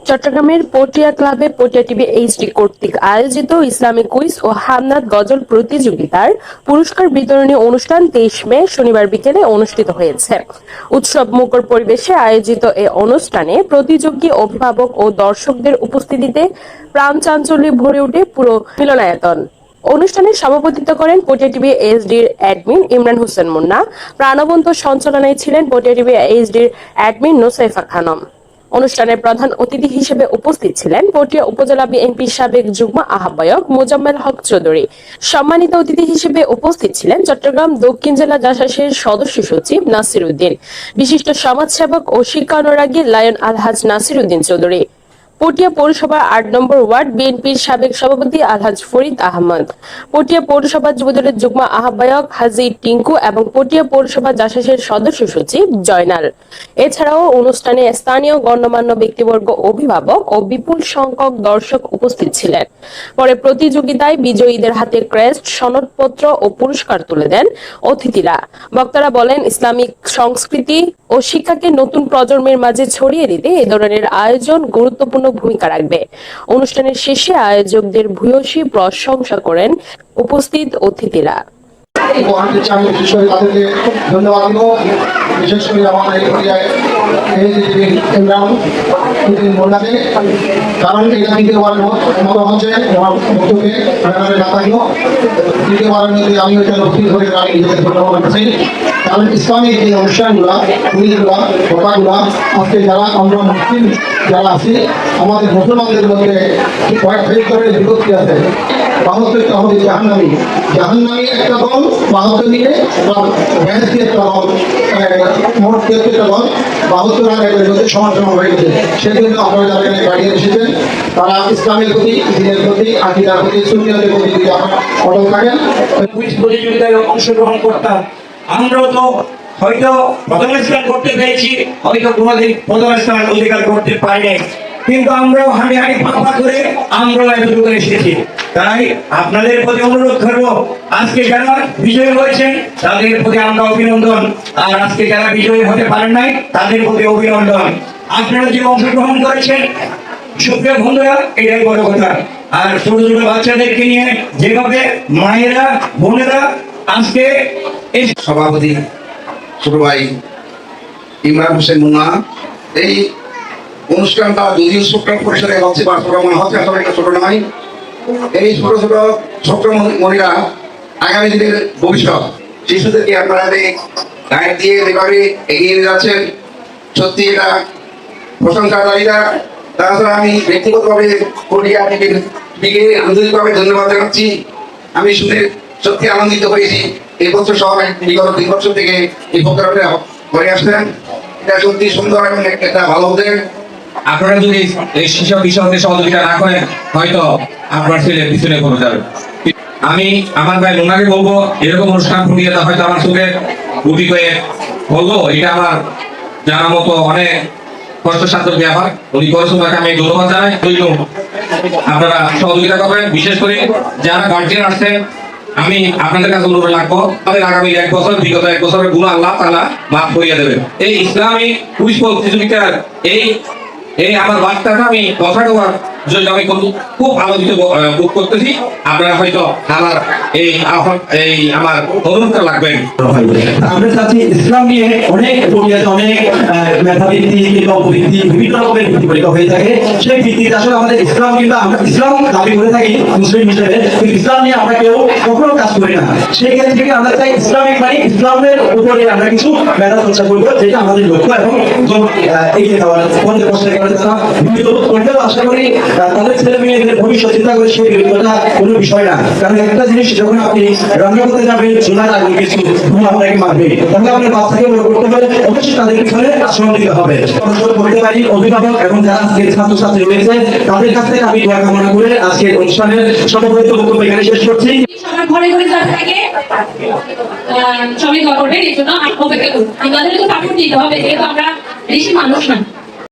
চট্টগ্রামের পটিয়া ক্লাবে Patiya TV HD কর্তৃক আয়োজিত ইসলামিক কুইজ ও হামনাত গজল প্রতিযোগিতার পুরস্কার বিতরণী অনুষ্ঠান 23 মে শনিবার বিকেলে অনুষ্ঠিত হয়েছে। উৎসব মুখর পরিবেশে আয়োজিত এই অনুষ্ঠানে প্রতিযোগী, অভিভাবক ও দর্শকদের উপস্থিতিতে প্রাণ চাঞ্চল্যে ভরে ওঠে পুরো মিলনায়তন। অনুষ্ঠানে সভাপতিত্ব করেন পটিয়া টিভি এইচডির অ্যাডমিন ইমরান হোসেন মুন্না। প্রাণবন্ত সঞ্চালনায় ছিলেন পটিয়া টিভি এইচডির অ্যাডমিন নোসাইফা খানম। অনুষ্ঠানের প্রধান অতিথি হিসেবে উপস্থিত ছিলেন পটিয়া উপজেলা বিএনপির সাবেক যুগ্ম আহ্বায়ক মোজাম্মেল হক চৌধুরী। সম্মানিত অতিথি হিসেবে উপস্থিত ছিলেন চট্টগ্রাম দক্ষিণ জেলা জাসাসের সদস্য সচিব নাসির উদ্দিন, বিশিষ্ট সমাজসেবক ও শিক্ষানুরাগী লায়ন আলহাজ নাসির উদ্দিন চৌধুরী, পটিয়া পৌরসভার 8 নম্বর ওয়ার্ড বিএনপির সাবেক সভাপতি আলহাজ ফরিদ আহমদ, পটিয়া পৌরসভা যুবদলের যুগ্ম আহ্বায়ক হাজী টিঙ্কু এবং পটিয়া পৌরসভা জাসাসের সদস্য সচিব জয়নাল। এছাড়াও অনুষ্ঠানে স্থানীয় গণ্যমান্য ব্যক্তিবর্গ, অভিভাবক ও বিপুল সংখ্যক দর্শক উপস্থিত ছিলেন। পরে প্রতিযোগিতায় বিজয়ীদের হাতে ক্রেস্ট, সনদপত্র ও পুরস্কার তুলে দেন অতিথিরা। বক্তারা বলেন, ইসলামিক সংস্কৃতি ও শিক্ষাকে নতুন প্রজন্মের মাঝে ছড়িয়ে দিতে এ ধরনের আয়োজন গুরুত্বপূর্ণ ভূমিকা রাখবে। অনুষ্ঠানের শেষে আয়োজকদের ভূয়সী প্রশংসা করেন উপস্থিত অতিথিরা। ধন্যবাদ দিব, বিশেষ করে আমার কারণ এটা দ্বিতীয়বারের মতো হচ্ছে আমার বক্তব্যে না থাকলো, দ্বিতীয়বারের মধ্যে আমি ওইটা লক্ষ্মী ধরে আমি নিজেকে ধন্যবাদ করছি। কারণ ইসলামিক এই অনুষ্ঠানগুলা, কুইজগুলা, কথাগুলা আজকে যারা আমরা মুসলিম যারা আছি, আমাদের মুসলমানদের মধ্যে কয়েক ধরনের বিভক্তি আছে। 72টা হবে জাহান্নামী, জাহান্নামী একটা দল, 72 নিয়ে ভ্যান্সি একটা দল, মোট 73টা দল, 72 আর একের মধ্যে সমান হয়ে গেছে। সেই জন্য আপনারা যারা এখানে বাড়িয়ে এসেছেন, তারা ইসলামের প্রতি, দিনের প্রতি, আকিদার প্রতি, সুন্নিয়তের প্রতি যদি আপনারা অটল থাকেন। কুইজ প্রতিযোগিতায় অংশগ্রহণ করতাম, আমরাও তো হয়তো প্রথম স্থান করতে পেরেছি, হয়তো কোনোদিন প্রথম স্থান অধিকার করতে পারিনি, কিন্তু আমরাও হাঁটি হাঁটি পাপা করে আমরাও এতটুকু এসেছি। তাই আপনাদের প্রতি অনুরোধ করবো, আজকে যারা বিজয়ী হয়েছেন তাদের প্রতি আমরা অভিনন্দন, আর আজকে যারা বিজয়ী হতে পারেন নাই তাদের প্রতি অভিনন্দন। আপনারা যে অংশগ্রহণ করেছেন সুপ্রিয় বন্ধুরা, এটাই বড় কথা। আর ছোট ছোট বাচ্চাদেরকে নিয়ে যেভাবে মায়েরা, বোনেরা আজকে এই সভাপতি ছোট ভাই ইমরান হোসেন মুন্না, এই অনুষ্ঠানটা যদিও ছোট্ট পরিসরে হচ্ছে বা ছোট মনে হচ্ছে, আসলে এটা ছোট নয়। এই ছোট ছোট ছোট্ট মহিলা আগামী দিনের ভবিষ্যৎ, শিশুদেরকে আপনারা গাইড দিয়ে যেভাবে এগিয়ে নিয়ে যাচ্ছেন, সত্যি এটা প্রশংসার দাবিদার। তাছাড়া আমি ব্যক্তিগতভাবে পটিয়া টিভিকে আন্তরিকভাবে ধন্যবাদ জানাচ্ছি। আমি শুনে সত্যি আনন্দিত হয়েছি। এই বছর সহ বিগত 3 বছর থেকে এই প্রোগ্রামটা করে আসছেন, এটা সত্যি সুন্দর এবং একটা ভালো উদ্যোগ। আপনারা যদি এই শিশু কিশোরদের সহযোগিতা না করেন, হয়তো আপনার ছেলে পিছনে পড়ে যাবে। আমি আমার ভাই মোনাকে বলবো, এরকম অনুষ্ঠান প্রক্রিয়াটা হয়তো আমার চোখে গুটি করে বলবো, এটা আমার জানার মতো অনেক কষ্টসাধ্য ব্যাপার। উনি করেছেন, তাকে আমি ধন্যবাদ জানাই। আপনারা সহযোগিতা করবেন, বিশেষ করে যারা গার্জিয়ান আসছেন, আমি আপনাদের কাছে অনুরোধ রাখবো, আমাদের আগামী 1 বছর, বিগত 1 বছরের গুণ আল্লাহ তাআলা মাফ করিয়ে দেবেন। এই ইসলামী কুইজ প্রতিযোগিতার এই আমার বার্তাটা আমি কথা দেওয়ার জন্য আমি খুব আনন্দিত বোধ করতেছি। আপনারা হয়তো আমার আমার অনুরোধটা লাগবেন। আমরা চাচ্ছি ইসলাম নিয়ে অনেক অনেক মেধাবৃত্তি কিংবা উপবৃত্তি বিভিন্ন রকমের ভিত্তি পরীক্ষা হয়ে থাকে। সেই ভিত্তিতে আসলে আমাদের ইসলাম, কিংবা আমরা ইসলাম দাবি করে থাকি মুসলিম হিসেবে, কিন্তু ইসলাম নিয়ে আমরা কেউ কখনো কাজ করি না। সেই ক্ষেত্রে থেকে আমরা চাই ইসলামিক মানে ইসলামের উপরে আমরা কিছু মেধা চর্চা করবো, যেটা আমাদের লক্ষ্য, এবং এগিয়ে যাওয়ার আশা করি তাদের ছেলে মেয়েদের ভবিষ্যৎ চিন্তা করে সেই বিরোধটা কোনো বিষয় না। কারণ একটা জিনিস, যখন আপনি রান্না করতে যাবেন, চুলার আগুন কিছু আপনাকে মারবে, তাহলে আপনার বাচ্চাকে বড় করতে হলে অবশ্যই তাদের পিছনে আশ্রম দিতে হবে। করতে পারি অভিভাবক এবং যারা আজকের ছাত্রছাত্রী রয়েছে তাদের কাছ থেকে আমি দোয়া কামনা করে আজকের অনুষ্ঠানের সর্বপ্রথম বক্তব্য এখানে শেষ করছি। ঘরে ঘরে যাতে থাকে সবাই দোয়া করবেন, এই জন্য আমাদেরকে সাপোর্ট দিতে হবে, যেহেতু আমরা বেশি মানুষ না।